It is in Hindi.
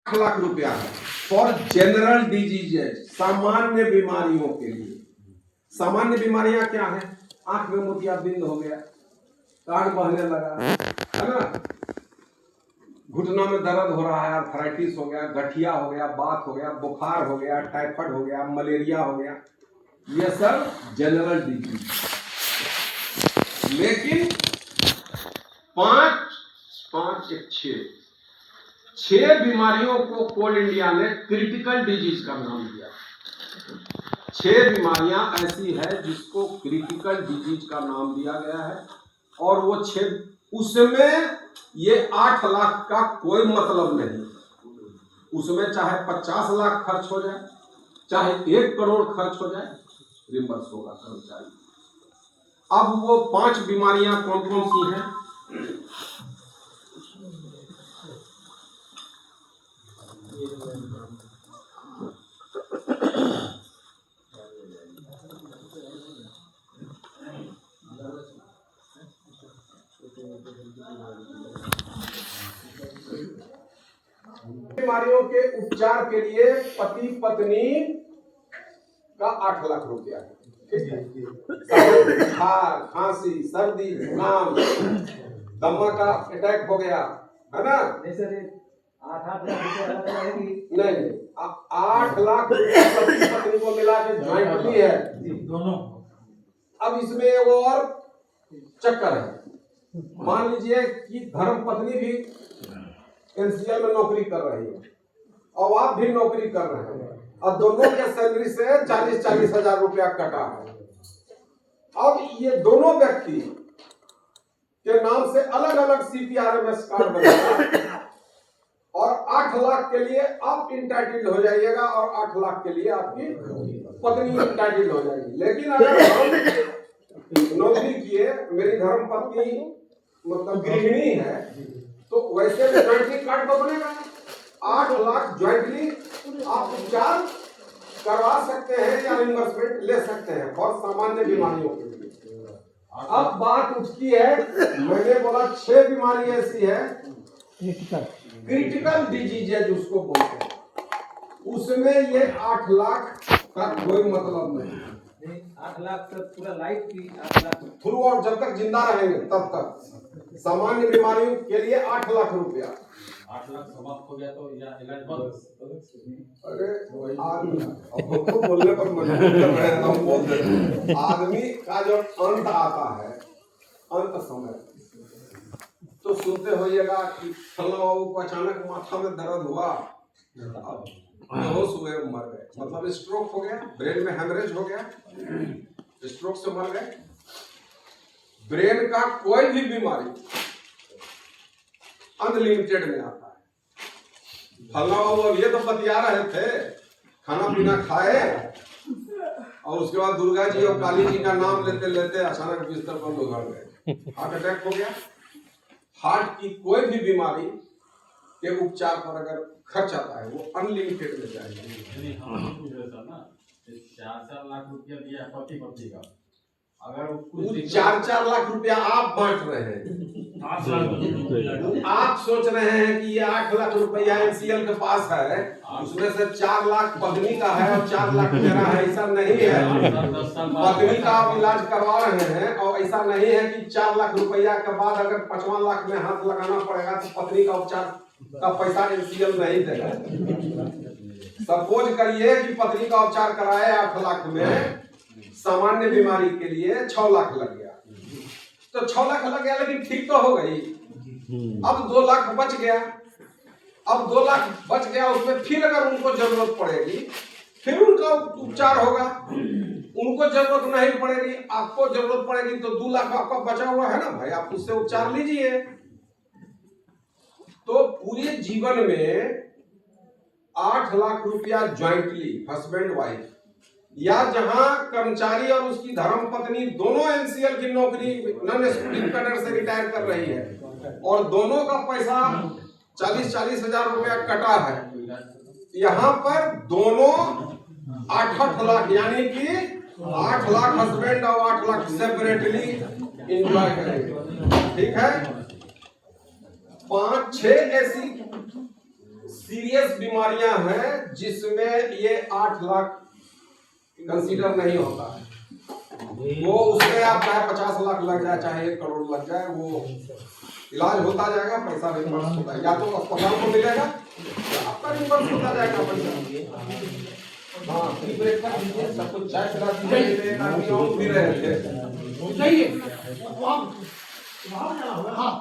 लाख रुपया है फॉर जनरल डिजीजेज, सामान्य बीमारियों के लिए। सामान्य बीमारियां क्या है? आंख में मोतियाबिंद हो गया, कान बहने लगा, है ना, घुटना में दर्द हो रहा है, आर्थराइटिस हो गया, गठिया हो गया, बात हो गया, बुखार हो गया, टाइफाइड हो गया, मलेरिया हो गया, ये सब जनरल डिजीज। लेकिन छह बीमारियों को कोल इंडिया ने क्रिटिकल डिजीज का नाम दिया। 6 बीमारियां ऐसी है जिसको क्रिटिकल डिजीज का नाम दिया गया है, और वो 6, उसमें ये 8 लाख का कोई मतलब नहीं। उसमें चाहे 50 लाख खर्च हो जाए, चाहे 1 करोड़ खर्च हो जाए, रिम्बर्स होगा कर्मचारी। अब वो 5 बीमारियां कौन कौन सी हैं? बीमारियों के उपचार के लिए पति पत्नी का 8 लाख रुपया है, ठीक है। बुखार, खांसी, सर्दी, जुकाम, दमा का अटैक हो गया, है ना, 8 लाख नहीं, 8 लाख पति पत्नी को मिला के ज्वाइंटली है दोनों। अब इसमें वो और चक्कर है। मान लीजिए कि धर्म पत्नी भी एनसीएल में नौकरी कर रही है और आप भी नौकरी कर रहे हैं, और दोनों के सैलरी से 40-40 हजार रुपया कटा है। अब ये दोनों व्यक्ति के नाम से अलग अलग CPRMS कार्ड बनेगा, और 8 लाख के लिए आप इंटाइटल्ड हो जाइएगा और 8 लाख के लिए आपकी पत्नी इंटाइटल्ड हो जाएगी। लेकिन अगर हम नौकरी किए, मेरी धर्म पत्नी मतलब गृहिणी है, तो वैसे भी ज्वाइंटली कार्ड तो बनेगा। 8 लाख ज्वाइंटली आप उपचार करवा सकते हैं या रिम्बर्समेंट ले सकते हैं फॉर सामान्य बीमारियों के लिए। अब बात उठती है, मैंने बोला 6 बीमारी ऐसी है क्रिटिकल डिजीज उसको बोलते हैं, उसमें ये 8 लाख का कोई मतलब नहीं। 8 लाख तक पूरा लाइफ की 8 लाख थ्रू, और जब तक जिंदा रहेंगे तब तक। सामान्य बीमारियों के लिए 8 लाख रुपया। 8 लाख समाप्त हो गया तो इलाज बंद। अरे आदमी बोलने पर मजबूर कर रहे हैं, हम बोल रहे हैं। आदमी का जब अंत आता है, अंत समय, तो सुनते होइएगा कि फलाना बाबू को अचानक माथा में दर्द हुआ, बेहोश हुए, मर गए, मतलब स्ट्रोक हो गया, ब्रेन में हेमरेज हो गया, स्ट्रोक से मर गए। ब्रेन का कोई भी बीमारी अनलिमिटेड में आता है। फलना बाबू अब ये तो बतिया रहे थे, खाना पीना खाए, और उसके बाद दुर्गा जी और काली जी का नाम लेते लेते अचानक बिस्तर पर उघड़ गए, हार्ट अटैक हो गया। हार्ट की कोई भी बीमारी के उपचार पर अगर खर्च आता है, वो अनलिमिटेड में जाएगा। 4 लाख रुपया दिया पति पत्नी का, अगर 4 लाख रुपया आप बांट रहे हैं, आप सोच रहे हैं कि ये 8 लाख रुपया एनसीएल के पास है, उसमें से 4 लाख पत्नी का है और 4 लाख मेरा है, ऐसा नहीं है। पत्नी का आप इलाज करवा रहे हैं, और ऐसा नहीं है कि 4 लाख रुपया के बाद अगर 5वां लाख में हाथ लगाना पड़ेगा तो पत्नी का उपचार का पैसा एनसीएल नहीं देगा। सपोज करिए कि पत्नी का उपचार कराए 8 लाख में, सामान्य बीमारी के लिए 6 लाख लग गया, तो 6 लाख लग गया, लेकिन ठीक तो हो गई। अब 2 लाख बच गया, अब 2 लाख बच गया, उसमें फिर अगर उनको जरूरत पड़ेगी, फिर उनका उपचार होगा। उनको जरूरत नहीं पड़ेगी, आपको जरूरत पड़ेगी, तो 2 लाख आपका बचा हुआ है ना भाई, आप उससे उपचार लीजिए। तो पूरे जीवन में 8 लाख रुपया ज्वाइंटली हस्बैंड वाइफ, या जहां कर्मचारी और उसकी धर्म पत्नी दोनों एनसीएल की नौकरी नॉन एक्जीक्यूटिव कैडर से रिटायर कर रही है, और दोनों का पैसा 40-40 हजार रुपया कटा है, यहाँ पर दोनों 8 लाख, यानी कि 8 लाख हस्बैंड और 8 लाख सेपरेटली एंजॉय करेंगे, ठीक है। 5-6 ऐसी सीरियस बीमारियां हैं जिसमें ये 8 लाख कंसीडर नहीं होता है, वो उसमें आप चाहे 50 लाख लग जाए चाहे 1 करोड़ लग जाए, वो इलाज होता जाएगा, पैसा रिम्बर्स होता है, या तो अस्पताल को मिलेगा या आपका रिम्बर्स होता जाएगा पैसा। हाँ, टी ब्रेक कर दीजिए, सबको चाय पिला दीजिए, एक आदमी और पी रहे थे। नहीं है वहाँ जाना होगा। हाँ